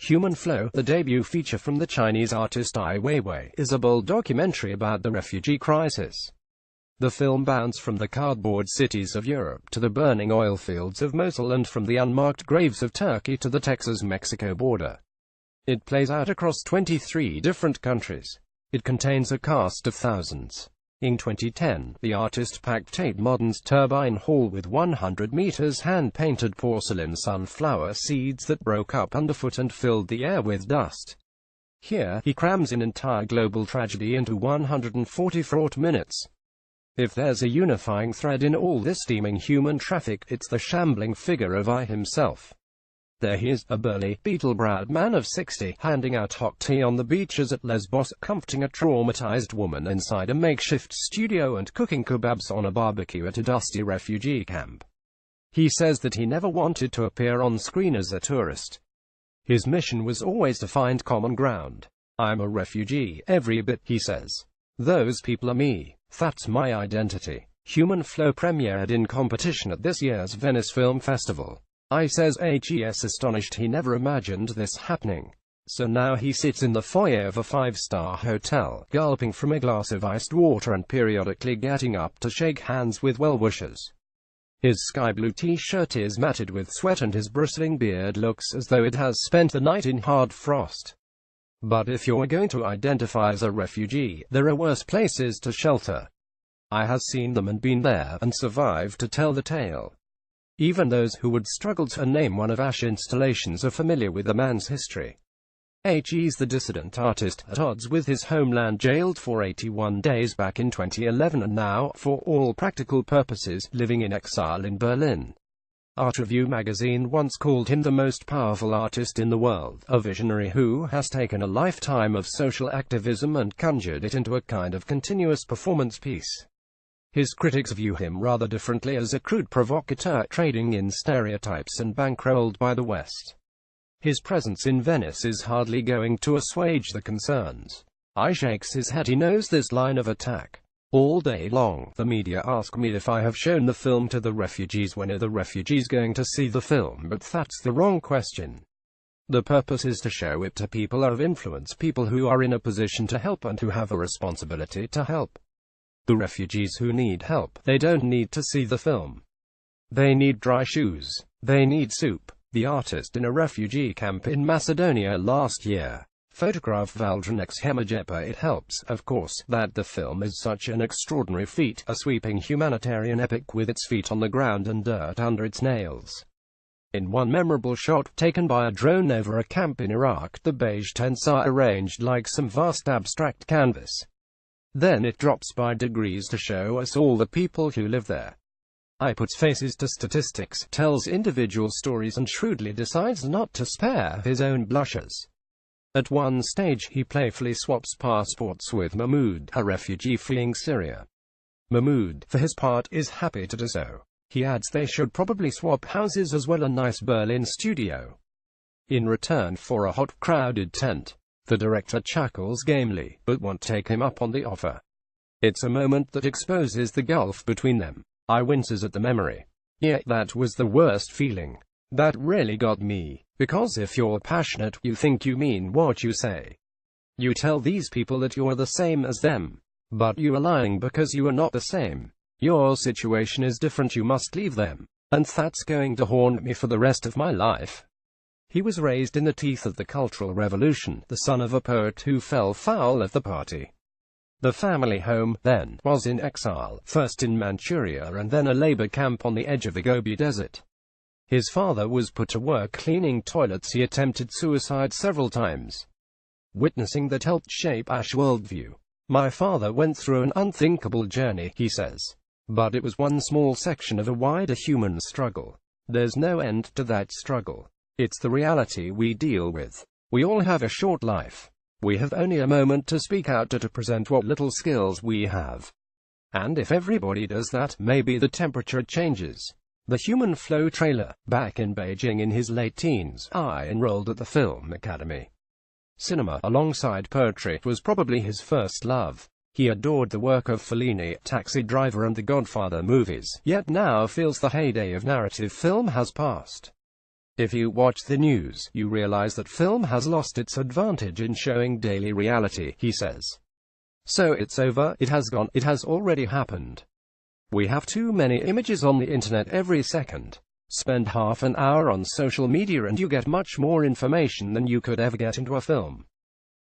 Human Flow, the debut feature from the Chinese artist Ai Weiwei, is a bold documentary about the refugee crisis. The film bounds from the cardboard cities of Europe to the burning oil fields of Mosul and from the unmarked graves of Turkey to the Texas-Mexico border. It plays out across 23 different countries. It contains a cast of thousands. In 2010, the artist packed Tate Modern's Turbine Hall with 100 meters hand-painted porcelain sunflower seeds that broke up underfoot and filled the air with dust. Here, he crams an entire global tragedy into 140 fraught minutes. If there's a unifying thread in all this steaming human traffic, it's the shambling figure of Ai himself. There he is, a burly, beetle-browed man of 60, handing out hot tea on the beaches at Lesbos, comforting a traumatized woman inside a makeshift studio and cooking kebabs on a barbecue at a dusty refugee camp. He says that he never wanted to appear on screen as a tourist. His mission was always to find common ground. "I'm a refugee, every bit," he says. "Those people are me. That's my identity." Human Flow premiered in competition at this year's Venice Film Festival. Ai says he's astonished he never imagined this happening. So now he sits in the foyer of a 5-star hotel, gulping from a glass of iced water and periodically getting up to shake hands with well-wishers. His sky-blue t-shirt is matted with sweat and his bristling beard looks as though it has spent the night in hard frost. But if you're going to identify as a refugee, there are worse places to shelter. Ai has seen them and been there, and survived to tell the tale. Even those who would struggle to name one of Ai's installations are familiar with the man's history. He's the dissident artist, at odds with his homeland, jailed for 81 days back in 2011 and now, for all practical purposes, living in exile in Berlin. Art Review magazine once called him the most powerful artist in the world, a visionary who has taken a lifetime of social activism and conjured it into a kind of continuous performance piece. His critics view him rather differently, as a crude provocateur trading in stereotypes and bankrolled by the West. His presence in Venice is hardly going to assuage the concerns. Ai shakes his head. He knows this line of attack. "All day long, the media ask me if I have shown the film to the refugees. When are the refugees going to see the film? But that's the wrong question. The purpose is to show it to people of influence, people who are in a position to help and who have a responsibility to help. The refugees who need help, they don't need to see the film. They need dry shoes. They need soup." The artist in a refugee camp in Macedonia last year photographed Valdranek's Hemajepa. It helps, of course, that the film is such an extraordinary feat, a sweeping humanitarian epic with its feet on the ground and dirt under its nails. In one memorable shot, taken by a drone over a camp in Iraq, the beige tents are arranged like some vast abstract canvas. Then it drops by degrees to show us all the people who live there. Ai puts faces to statistics, tells individual stories and shrewdly decides not to spare his own blushes. At one stage, he playfully swaps passports with Mahmoud, a refugee fleeing Syria. Mahmoud, for his part, is happy to do so. He adds they should probably swap houses as well, a nice Berlin studio. In return for a hot, crowded tent, the director chuckles gamely, but won't take him up on the offer. It's a moment that exposes the gulf between them. Ai winces at the memory. "Yeah, that was the worst feeling. That really got me. Because if you're passionate, you think you mean what you say. You tell these people that you're the same as them. But you are lying because you are not the same. Your situation is different, you must leave them. And that's going to haunt me for the rest of my life." He was raised in the teeth of the Cultural Revolution, the son of a poet who fell foul of the party. The family home, then, was in exile, first in Manchuria and then a labor camp on the edge of the Gobi Desert. His father was put to work cleaning toilets. He attempted suicide several times. Witnessing that helped shape Ai's worldview. "My father went through an unthinkable journey," he says. "But it was one small section of a wider human struggle. There's no end to that struggle. It's the reality we deal with. We all have a short life. We have only a moment to speak out, to present what little skills we have. And if everybody does that, maybe the temperature changes." The Human Flow trailer. Back in Beijing in his late teens, Ai enrolled at the Film Academy. Cinema, alongside poetry, was probably his first love. He adored the work of Fellini, Taxi Driver and the Godfather movies, yet now feels the heyday of narrative film has passed. If you watch the news, you realize that film has lost its advantage in showing daily reality, he says. So it's over, it has gone, it has already happened. We have too many images on the internet every second. Spend half an hour on social media and you get much more information than you could ever get into a film.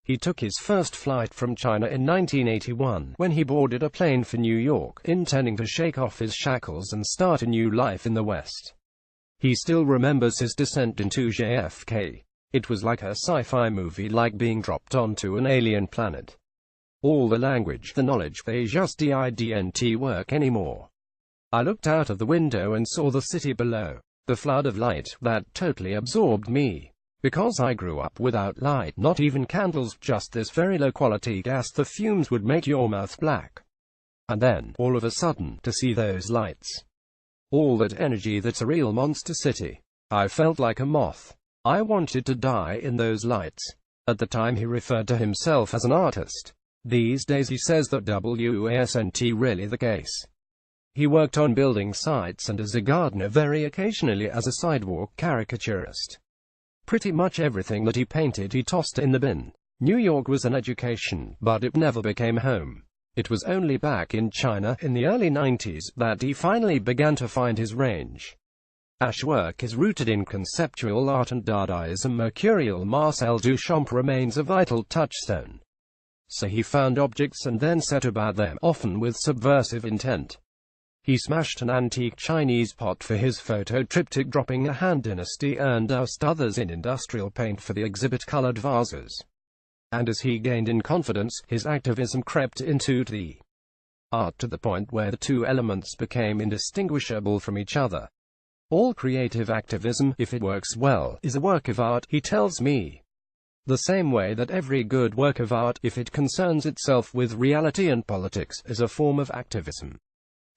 He took his first flight from China in 1981, when he boarded a plane for New York, intending to shake off his shackles and start a new life in the West. He still remembers his descent into JFK. It was like a sci-fi movie, like being dropped onto an alien planet. All the language, the knowledge, they just didn't work anymore. I looked out of the window and saw the city below. The flood of light, that totally absorbed me. Because I grew up without light, not even candles, just this very low-quality gas, the fumes would make your mouth black. And then, all of a sudden, to see those lights. All that energy, that's a real monster city. I felt like a moth. I wanted to die in those lights. At the time he referred to himself as an artist. These days he says that wasn't really the case. He worked on building sites and as a gardener, very occasionally as a sidewalk caricaturist. Pretty much everything that he painted he tossed in the bin. New York was an education, but it never became home. It was only back in China, in the early 90s, that he finally began to find his range. Ash work is rooted in conceptual art and Dadaism. Mercurial Marcel Duchamp remains a vital touchstone. So he found objects and then set about them, often with subversive intent. He smashed an antique Chinese pot for his photo triptych, dropping a Han Dynasty, and doused others in industrial paint for the exhibit-colored vases. And as he gained in confidence, his activism crept into the art to the point where the two elements became indistinguishable from each other. All creative activism, if it works well, is a work of art, he tells me. The same way that every good work of art, if it concerns itself with reality and politics, is a form of activism.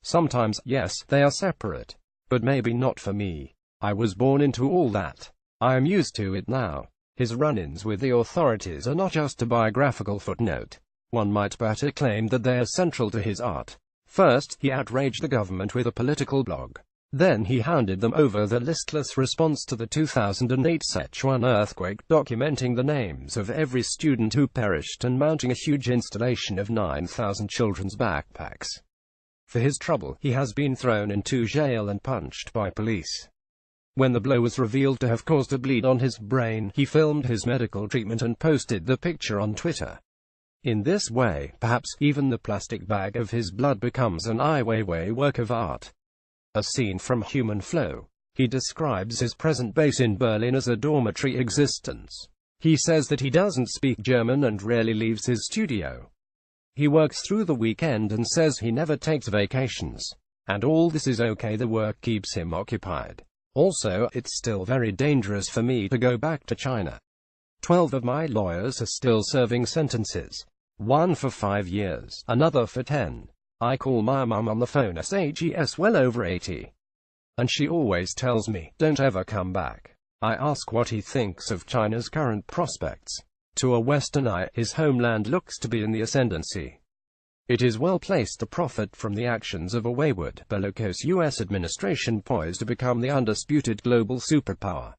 Sometimes, yes, they are separate. But maybe not for me. I was born into all that. I am used to it now. His run-ins with the authorities are not just a biographical footnote. One might better claim that they are central to his art. First, he outraged the government with a political blog. Then he handed them over the listless response to the 2008 Sichuan earthquake, documenting the names of every student who perished and mounting a huge installation of 9,000 children's backpacks. For his trouble, he has been thrown into jail and punched by police. When the blow was revealed to have caused a bleed on his brain, he filmed his medical treatment and posted the picture on Twitter. In this way, perhaps, even the plastic bag of his blood becomes an Ai Weiwei work of art. A scene from Human Flow. He describes his present base in Berlin as a dormitory existence. He says that he doesn't speak German and rarely leaves his studio. He works through the weekend and says he never takes vacations. And all this is okay, the work keeps him occupied. Also, it's still very dangerous for me to go back to China. 12 of my lawyers are still serving sentences. One for 5 years, another for 10. I call my mum on the phone, she's well over 80. And she always tells me, don't ever come back. I ask what he thinks of China's current prospects. To a Westerner, his homeland looks to be in the ascendancy. It is well placed to profit from the actions of a wayward, bellicose U.S. administration poised to become the undisputed global superpower.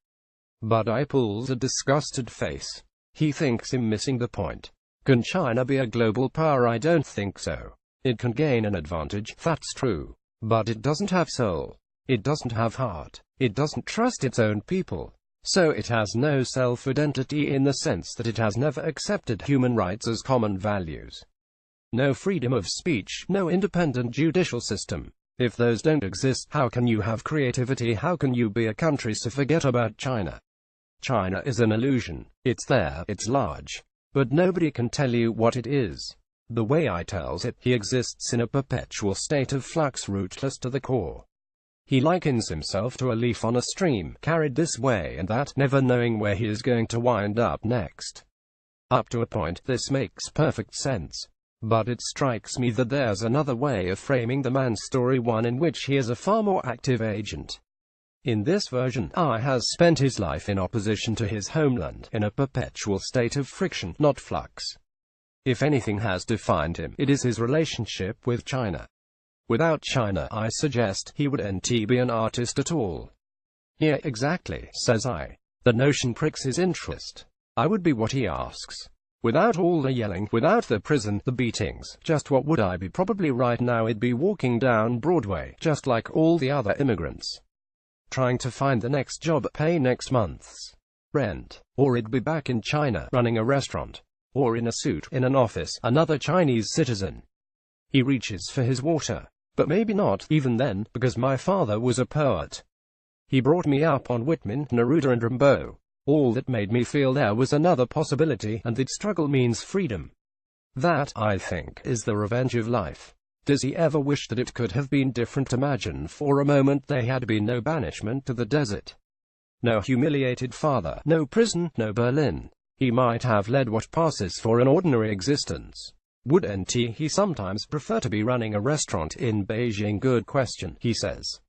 But I pulls a disgusted face. He thinks I'm missing the point. Can China be a global power? I don't think so. It can gain an advantage, that's true. But it doesn't have soul. It doesn't have heart. It doesn't trust its own people. So it has no self-identity in the sense that it has never accepted human rights as common values. No freedom of speech, no independent judicial system. If those don't exist, how can you have creativity? How can you be a country? So forget about China. China is an illusion. It's there, it's large. But nobody can tell you what it is. The way I tells it, he exists in a perpetual state of flux, rootless to the core. He likens himself to a leaf on a stream, carried this way and that, never knowing where he is going to wind up next. Up to a point, this makes perfect sense. But it strikes me that there's another way of framing the man's story, one in which he is a far more active agent. In this version, Ai has spent his life in opposition to his homeland, in a perpetual state of friction, not flux. If anything has defined him, it is his relationship with China. Without China, I suggest, he wouldn't be an artist at all. Yeah, exactly, says I. The notion pricks his interest. I would be what he asks. Without all the yelling, without the prison, the beatings, just what would I be? Probably right now I'd be walking down Broadway, just like all the other immigrants, trying to find the next job, pay next month's rent. Or I'd be back in China, running a restaurant. Or in a suit, in an office, another Chinese citizen. He reaches for his water. But maybe not, even then, because my father was a poet. He brought me up on Whitman, Neruda and Rimbaud. All that made me feel there was another possibility, and that struggle means freedom. That, I think, is the revenge of life. Does he ever wish that it could have been different? Imagine for a moment there had been no banishment to the desert. No humiliated father, no prison, no Berlin. He might have led what passes for an ordinary existence. Wouldn't he sometimes prefer to be running a restaurant in Beijing? Good question, he says.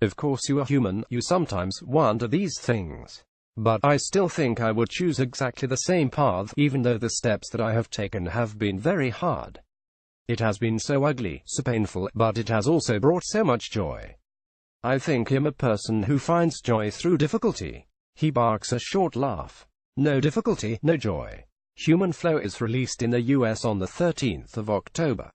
Of course you are human, you sometimes wonder these things. But I still think I would choose exactly the same path, even though the steps that I have taken have been very hard. It has been so ugly, so painful, but it has also brought so much joy. I think him a person who finds joy through difficulty. He barks a short laugh. No difficulty, no joy. Human Flow is released in the US on the 13th of October.